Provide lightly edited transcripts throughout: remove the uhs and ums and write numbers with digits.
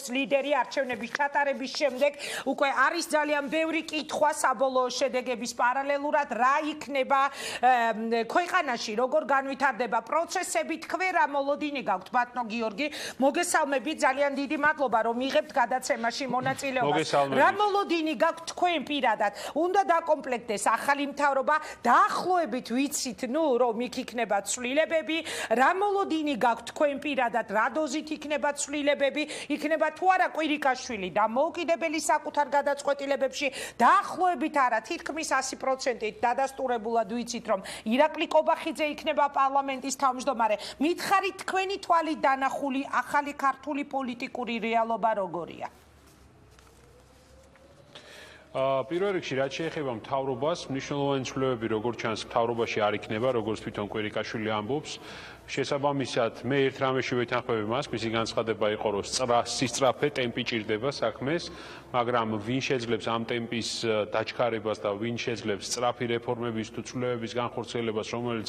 როგორც ლიდერი არჩევნების ჩატარების შემდეგ უკვე არის ძალიან ბევრი კითხვა საბოლოო შედეგების პარალელურად რა იქნება ქვეყანაში როგორ განვითარდება პროცესები თქვენ რა მოლოდინი გაქვთ ბატონო გიორგი მოგესალმებით ძალიან დიდი მადლობა რომ იღებთ გადაცემაში მონაწილეობას რა მოლოდინი გაქვთ თქვენ პირადად უნდა დაკომპლექტდეს ახალი მთავრობა დაახლოებით ვიცით ნუ რომ იქ იქნება ცვლილებები რა მოლოდინი გაქვთ თქვენ პირადად რა დოზით იქნება ცვლილებები იქნება თუ არა კვირიკაშვილი და მოუკიდებელი საკუთარ გადაწყვეტილებებში დაახლოებით არა თითქმის 100%-ით დადასტურებულად ვიცით რომ ირაკლი კობახიძე იქნება პარლამენტის თავმჯდომარე მითხარით თქვენი თვალით დანახული ახალი ქართული პოლიტიკური რეალობა როგორია პირველ რიგში რაც შეეხება მთავრობას მნიშვნელოვანი ცვლილებები როგორც ჩანს მთავრობაში არ იქნება როგორც თვითონ კვირიკაშვილი ამბობს შესაბამისად მე ერთ რამეში ვეთანხმები მას მისი განცხადება იყო რომ სისწრაფე ტემპი ჭირდება საქმეს მაგრამ ვინ შეძლებს ამ ტემპის დაჩქარებას და ვინ შეძლებს სწრაფი რეფორმების თუ ცვლილებების განხორციელებას რომელიც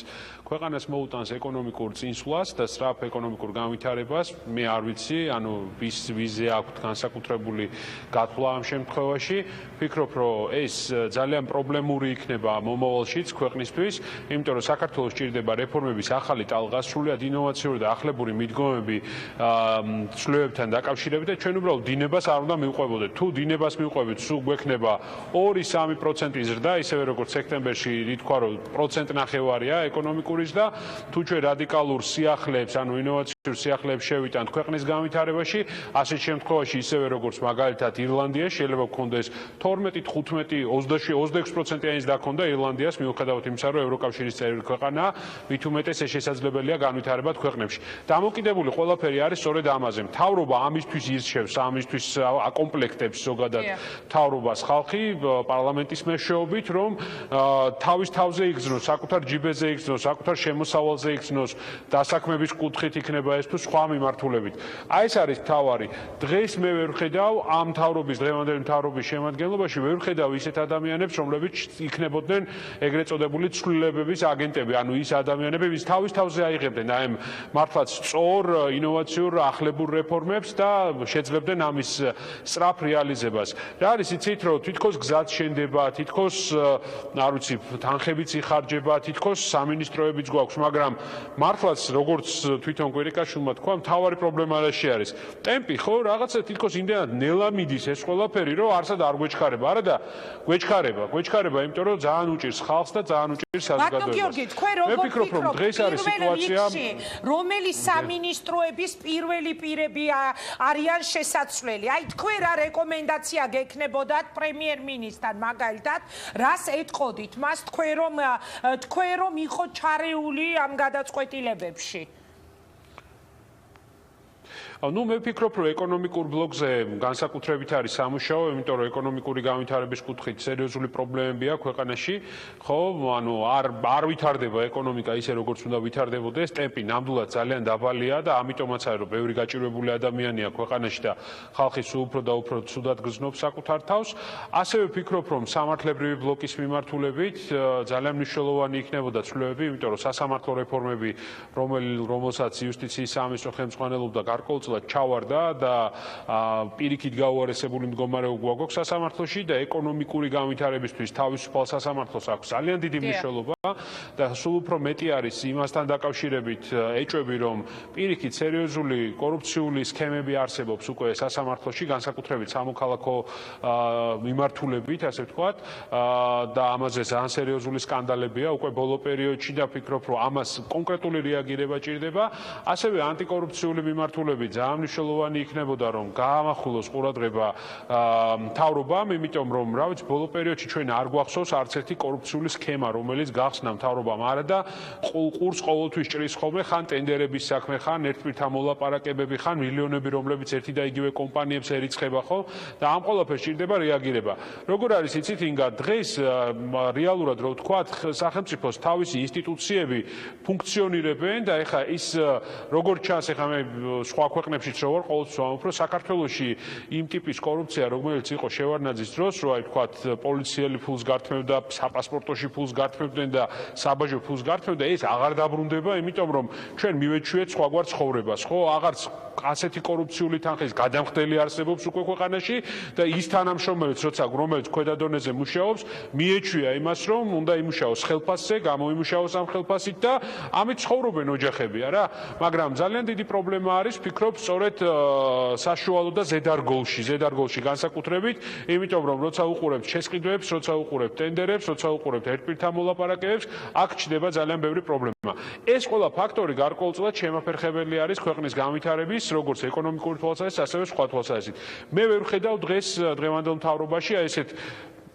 ქვეყანას მოუტანს ეკონომიკურ წინსვლას და სწრაფ ეკონომიკურ განვითარებას მე არ ვიცი ანუ ვიზე აქვთ განსაკუთრებული გათვლა ამ შემთხვევაში ვფიქრობ რომ ეს ძალიან პრობლემური იქნება მომავალშიც ქვეყნისთვის იმიტომ რომ საქართველოს ჭირდება რეფორმების ახალი ტალღა სრულიად ინოვაციური და ახლებური მიდგომები ცვლილებებთან დაკავშირებით და ჩვენ უბრალოდ დინებას არ უნდა მივყვებოდეთ. თუ დინებას მივყვებით, სულ გვექნება 2-3% ზრდა, ისევე როგორც სექტემბერში ითქვა, რომ 1.5%-ია ეკონომიკურის და თუ ჩვენ რადიკალურ სიახლეებს, ანუ ინოვაციურ სიახლეებს შევიტანთ ქვეყნის განვითარებაში, ასეთ შემთხვევაში ისევე როგორც მაგალითად ირლანდია შეიძლება გქონდეს 12, 15, 26%-იანი ზრდა ქონდა ირლანდიას მიუხედავად იმისა, რომ ევროკავშირის წევრი ქვეყანაა, მით უმეტეს ეს შესაძლებელია განვითარებად ქვეყნებში. დამოკიდებული ყველაფერი არის სწორედ ამაზე. მთავრობა ამისთვის ირჩევს, ამისთვის აკომპლექტებს ზოგადად მთავრობას ხალხი პარლამენტის მეშვეობით, რომ თავის თავზე იგრძნოს, საკუთარ ჯიბეზე იგრძნოს, საკუთარ შემოსავალზე იგრძნოს, დასაქმების კუთხით იქნება ეს თუ სხვა მიმართულებით. აი ეს არის მთავარი. დღეს მე ვერ ხედავ ამ მთავრობის დღევანდელი მთავრობის შემადგენლობაში ვერ ხედავ ისეთ ადამიანებს, რომლებიც იქნებოდნენ ეგრეთ წოდებული ცვლილებების აგენტები, ანუ ის ადამიანები, ვის თავის თავზე აიღებდნენ აი მართლაც სწორ ინოვაციურ ახლებურ რეფორმებს და შეძლებდნენ ამის სწრაფ რეალიზებას. რა არის იცით რომ თითქოს გზაც შენდება, თითქოს არ ვიცი, თანხებიც იხარჯება, თითქოს სამინისტროებიც გვაქვს, მაგრამ მართლაც როგორც თვითონ კვირიკაშვილმა თქვა, მთავარი პრობლემა რაში არის? ტემპი ხო, რაღაცა თითქოს იმდენად ნელა მიდის ეს ყველაფერი, რომ არსად არ გვეჩქარება, არა და გვეჩქარება, იმიტომ რომ ძალიან უჭირს ხალხს და ძალიან უჭირს საზოგადოებას. ბატონო გიორგი, თქვენ როგორ ვფიქრობთ, დღეს არის სიტუაცია, რომელი სამინისტროების პირველი პირები არიან შესაძლებელი? აი თქვენ რა რეკომენდაცია გექნებოდათ პრემიერ-მინისტრთან მაგალითად, რას ეთყოდით მას თქვენ რომ იყო ჩარეული ამ გადაწყვეტილებებში? ნუ მე ვფიქრობ, რომ ეკონომიკურ ბლოკზე განსაკუთრებით არის სამუშაო, იმიტომ რომ ეკონომიკური განვითარების კუთხით სერიოზული პრობლემებია ქვეყანაში, ხო, ანუ არ ვითარდება ეკონომიკა ისე როგორც უნდა ვითარდებოდეს, ტემპი ნამდვილად ძალიან დაბალია და ამიტომაც არის რომ ბევრი გაჭირვებული ადამიანია ქვეყანაში და ხალხი სულ უფრო და უფრო ცუდად გრძნობს საკუთარ თავს. ასევე ვფიქრობ, რომ სამართლებრივი ბლოკის მიმართულებით ძალიან მნიშვნელოვანი იქნებოდა ცვლილებები, იმიტომ რომ სასამართლო რეფორმები, რომელსაც იუსტიციის სამინისტრო ხელმძღვანელობდა გარკვეულ ჩავარდა და პირიქით გაუარესებული მდგომარეობა გვაქვს სასამართლოში და ეკონომიკური განვითარებისთვის თავისუფალ სასამართლოს აქვს ძალიან დიდი მნიშვნელობა და სულ უფრო მეტი არის იმასთან დაკავშირებით ეჭვები, რომ პირიქით სერიოზული კორუფციული სქემები არსებობს უკვე სასამართლოში, განსაკუთრებით სამოქალაქო მიმართულებით, ასე ვთქვათ, და ამაზე ძალიან სერიოზული სკანდალებია უკვე ბოლო პერიოდში და ვფიქრობ, რომ ამას კონკრეტული რეაგირება ჭირდება, ასევე ანტიკორუფციული მიმართულებით ძალიან მნიშვნელოვანი იქნებოდა რომ გაამახვილოს ყურადღება მთავრობამ, იმიტომ რომ რა ვიცი ბოლო პერიოდში ჩვენ არ გვახსოვს არც ერთი კორუფციული სქემა, რომელიც გახსნა მთავრობამ არა და ყურს ყოველთვის ჭრის ხოლმე ხან ტენდერების საქმე, ხან ერთპირთა მოლაპარაკებები, ხან მილიონები, რომლებიც ერთი და იგივე კომპანიებს ერიცხება ხო და ამ ყველაფერს ჭირდება რეაგირება. როგორ არის იცით ინგა დღეს რეალურად რო ვთქვათ სახელმწიფოს თავისი ინსტიტუციები ფუნქციონირებენ და ეხა ის როგორც ჩანს ეხა მე სხვა ქვეყნებშიც რო ვარ, ყოველთვის ვამბობ, რომ საქართველოში იმ ტიპის კორუფცია, რომელიც იყო შევარდნაძის დროს, რო აი თქვათ პოლიციელი ფულს გართმევდა, საპასპორტოში ფულს გართმევდნენ და საბაჟო ფულს გართმევდა, ეს აღარ დაბრუნდება, იმიტომ რომ ჩვენ მივეჩვიეთ სხვაგვარ ცხოვრებას, ხო? აღარც ასეთი კორუფციული თანხის გადამხდელი არსებობს უკვე ქვეყანაში და ის თანამშრომელიც, რომელიც ქვედა დონეზე მუშაობს, მიეჩვია იმას, რომ უნდა იმუშაოს ხელფასზე, გამოიმუშაოს ამ ხელფასით და ამით ცხოვრობენ ოჯახები, არა? მაგრამ ძალიან დიდი პრობლემა არის, ვფიქრობ, სწორედ საშუალო და ზედარგოლში განსაკუთრებით, იმიტომ რომ როცა უყურებთ შესყიდვებს, როცა უყურებთ ტენდერებს, როცა უყურებთ ერთპირთან მოლაპარაკებებს, აქ ჩნდება ძალიან ბევრი პრობლემა. ეს ყველა ფაქტორი გარკვეულწილად შემაფერხებელი არის ქვეყნის განვითარების, როგორც ეკონომიკური თვალსაზრისით, ასევე სხვა თვალსაზრისით. მე ვერ ვხედავ დღევანდელ მთავრობაში აი ესეთ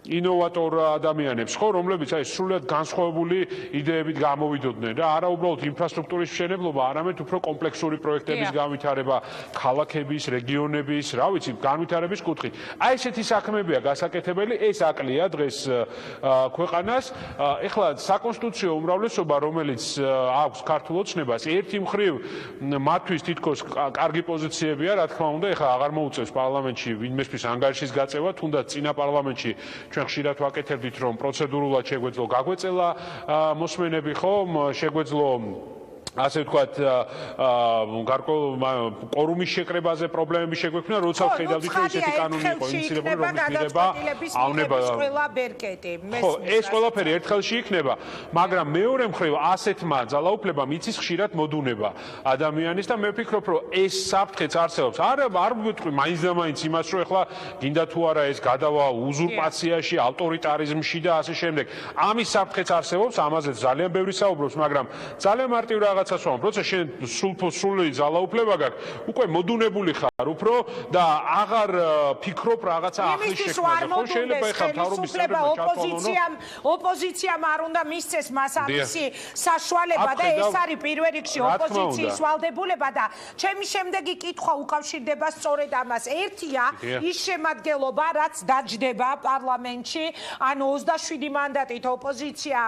ინოვატორ ადამიანებს, ხო, რომლებიც აი სრულად განსხვავებული იდეებით გამოვიდოდნენ და არა უბრალოდ ინფრასტრუქტურის მშენებლობა, არამედ უფრო კომპლექსური პროექტების განვითარება, ქალაქების, რეგიონების, რა ვიცი, განვითარების კუთხით. აი ესეთი საქმეებია გასაკეთებელი, ეს აკლია დღეს ქვეყანას. ეხლა საკონსტიტუციო უმრავლესობა, რომელიც აქვს ქართულ ოცნებას, ერთი მხრივ მათთვის თითქოს კარგი პოზიციებია, რა თქმა უნდა, ეხლა აღარ მოუწევს პარლამენტში ვინმესთვის ანგარიშის გაწევა, თუნდაც წინა პარლამენტში ჩვენ ხშირად ვაკეთებდით, რომ პროცედურულად შეგვეძლო გაგვეწელა მოსმენები, ხომ, შეგვეძლო ასე ვთქვათ, კორუმის შეკრებაზე პრობლემები შეგვექმნა, როცა ვხედავდით, რომ ესეთი კანონი იყო ინიცირებული, რომლის მიღება ავნება ყველა ბერკეტი. ხო, ეს ყველაფერი ერთხელში იქნება, მაგრამ მეორე მხრივ ასეთმა ძალაუფლებამ იცის ხშირად მოდუნება ადამიანის და მე ვფიქრობ, რომ ეს საფრთხეც არსებობს. არ ვიტყვი მაინც და მაინც იმას, რომ ეხლა გინდა თუ არა ეს გადავა უზურპაციაში, ავტორიტარიზმში და ასე შემდეგ. ამის საფრთხეც არსებობს, ამაზეც ძალიან ბევრი საუბრობს, მაგრამ ძალიან მარტივ რაღაცას ვამბობ, როცა შენ სრული ძალაუფლება გაქვს, უკვე მოდუნებული ხარ უფრო და აღარ ფიქრობ რაღაცა ახლის შექმნაზე. ხო, შეიძლება ეხლა მთავრობის წევრებმა ოპოზიციამ არ უნდა მისცეს მას ამისი საშუალება და ეს არის პირველ რიგში ოპოზიციის ვალდებულება და ჩემი შემდეგი კითხვა უკავშირდება სწორედ ამას. ერთია ის შემადგენლობა, რაც დაჯდება პარლამენტში, ანუ 27 მანდატით ოპოზიცია,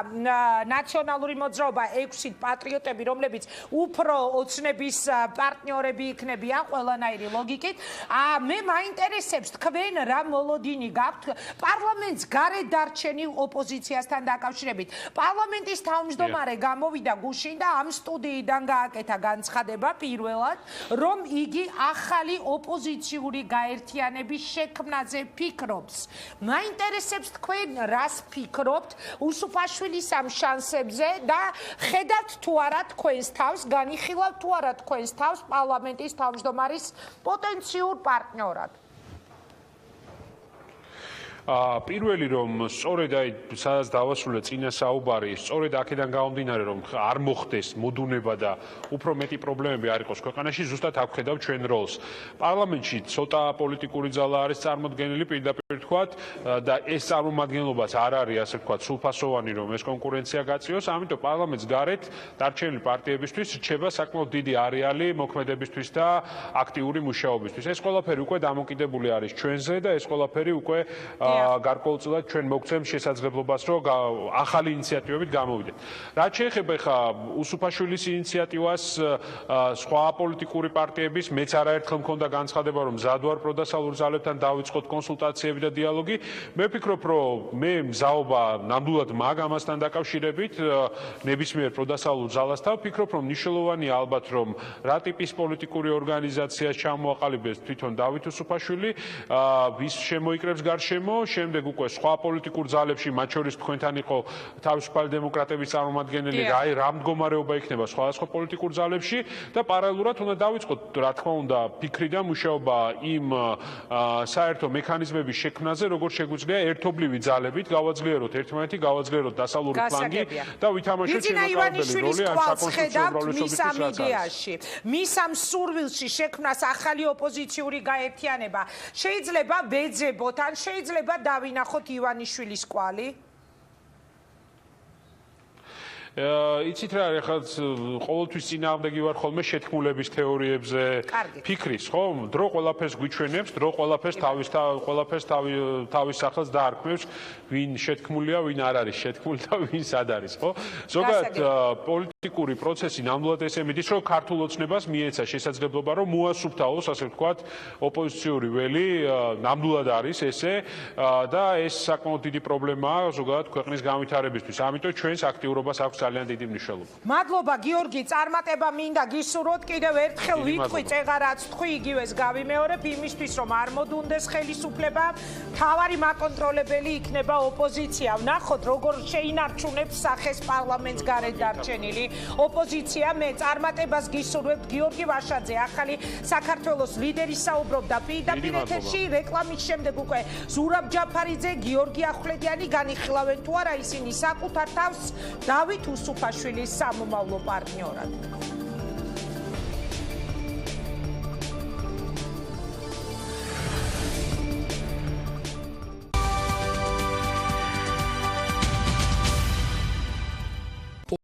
ნაციონალური მოძრაობა, 6 პატრიოტები, რომლებიც უფრო ოცნების პარტნიორები იქნებიან ყველანაირი ლოგიკით. მე მაინტერესებს თქვენ რა მოლოდინი გაქვთ პარლამენტს გარეთ დარჩენილ ოპოზიციასთან დაკავშირებით. პარლამენტის თავმჯდომარე გამოვიდა გუშინ და ამ სტუდიიდან გააკეთა განცხადება პირველად, რომ იგი ახალი ოპოზიციური გაერთიანების შექმნაზე ფიქრობს. მაინტერესებს თქვენ რას ფიქრობთ უსუფაშვილის ამ შანსებზე და ხედავთ თუ არა თქვენს თავს, განიხილავთ თუ არა თქვენს თავს პარლამენტის თავმჯდომარის პოტენციურ პარტნიორად. პირველი რომ სწორედ აი სადაც დავასრულე წინა საუბარი, სწორედ აქედან გამომდინარე რომ არ მოხდეს მოდუნება და უფრო მეტი პრობლემები არ იყოს ქვეყანაში, ზუსტად აქ ხედავ ჩვენ როლს. პარლამენტში ცოტა პოლიტიკური ძალა არის წარმოდგენილი, პირდაპირ ვთქვათ, და ეს წარმომადგენლობაც არ არის ასე ვთქვათ სრულფასოვანი, რომ ეს კონკურენცია გაწიოს, ამიტომ პარლამენტს გარეთ დარჩენილი პარტიებისთვის რჩება საკმაოდ დიდი არეალი მოქმედებისთვის და აქტიური მუშაობისთვის. ეს ყველაფერი უკვე დამოკიდებული არის ჩვენზე და ეს ყველაფერი უკვე გარკვეულწილად ჩვენ მოგცემს შესაძლებლობას, რომ ახალი ინიციატივებით გამოვიდეთ. რაც შეეხება ხა უსუფაშვილის ინიციატივას, სხვა პოლიტიკური პარტიების, მეც არაერთხელ მქონდა განცხადება, რომ მზად ვარ პროდასალურ ძალებთან დავიწყოთ კონსულტაციები და დიალოგი. მე ვფიქრობ, რომ მე მზაობა ნამდვილად მაგ ამასთან დაკავშირებით, ნებისმიერ პროდასალურ ძალასთან, ვფიქრობ, რომ მნიშვნელოვანია ალბათ, რომ რა ტიპის პოლიტიკური ორგანიზაციას ჩამოაყალიბებს თვითონ დავით უსუფაშვილი, ვის შემოიკრებს გარშემო, შემდეგ უკვე სხვა პოლიტიკურ ძალებში, მათ შორის თქვენთან იყო თავისუფალი დემოკრატების წარმომადგენელი, რა მდგომარეობა იქნება სხვადასხვა პოლიტიკურ ძალებში და პარალელურად უნდა დავიწყოთ, რა თქმა უნდა, ფიქრი და მუშაობა იმ საერთო მექანიზმების შექმნაზე, როგორც შეგვიძლია ერთობლივი ძალებით გავაძლიეროთ ერთმანეთი, გავაძლიეროთ დასავლური ფლანგი და ვითამაშოთ შემოყალიბებელი როლი ამ საკონსტიტუციო უმრავლესობისთვის. მის ამ სურვილში შექმნას ახალი ოპოზიციური გაერთიანება შეიძლება ვეძებოთ, ან შეიძლება დავინახოთ ივანიშვილის კვალი? იცით რა, ეხლა ყოველთვის წინააღმდეგი ვარ ხოლმე შეთქმულების თეორიებზე, ფიქრის, ხო? დრო ყველაფერს გვიჩვენებს, დრო ყველაფერს თავის სახელს დაარქმევს, ვინ შეთქმულია, ვინ არ არის შეთქმული და ვინ სად არის, ხო? ზოგადად პოლიტიკური პროცესი ნამდვილად ესე მიდის, რომ ქართულ ოცნებას მიეცა შესაძლებლობა, რომ მოასუფთავოს, ასე ვთქვათ, ოპოზიციური ველი, ნამდვილად არის ესე და ეს საკმაოდ დიდი პრობლემაა ზოგადად ქვეყნის განვითარებისთვის. ამიტომ ჩვენს აქტიურობას აქვს ძალიან დიდი მნიშვნელობა. მადლობა გიორგი, წარმატება მინდა გისურვოთ, კიდევ ერთხელ ვიტყვი წეღარაც თქვი იგივეს გავიმეორებ იმისთვის რომ არ მოდუნდეს ხელისუფლება, თავარი მაკონტროლებელი იქნება ოპოზიცია. ვნახოთ როგორ შეინარჩუნებს სახეს პარლამენტს გარეთ დარჩენილი ოპოზიცია. მე წარმატებას გისურვებთ გიორგი ვაშაძე, ახალი საქართველოს ლიდერი საუბრობდა პირდაპირ ეთერში, რეკლამის შემდეგ უკვე ზურაბ ჯაფარიძე, გიორგი ახვლედიანი განიხილავენ თუ არა ისინი საკუთარ თავს დავით უსუფაშვილის სამომავლო პარტნიორად.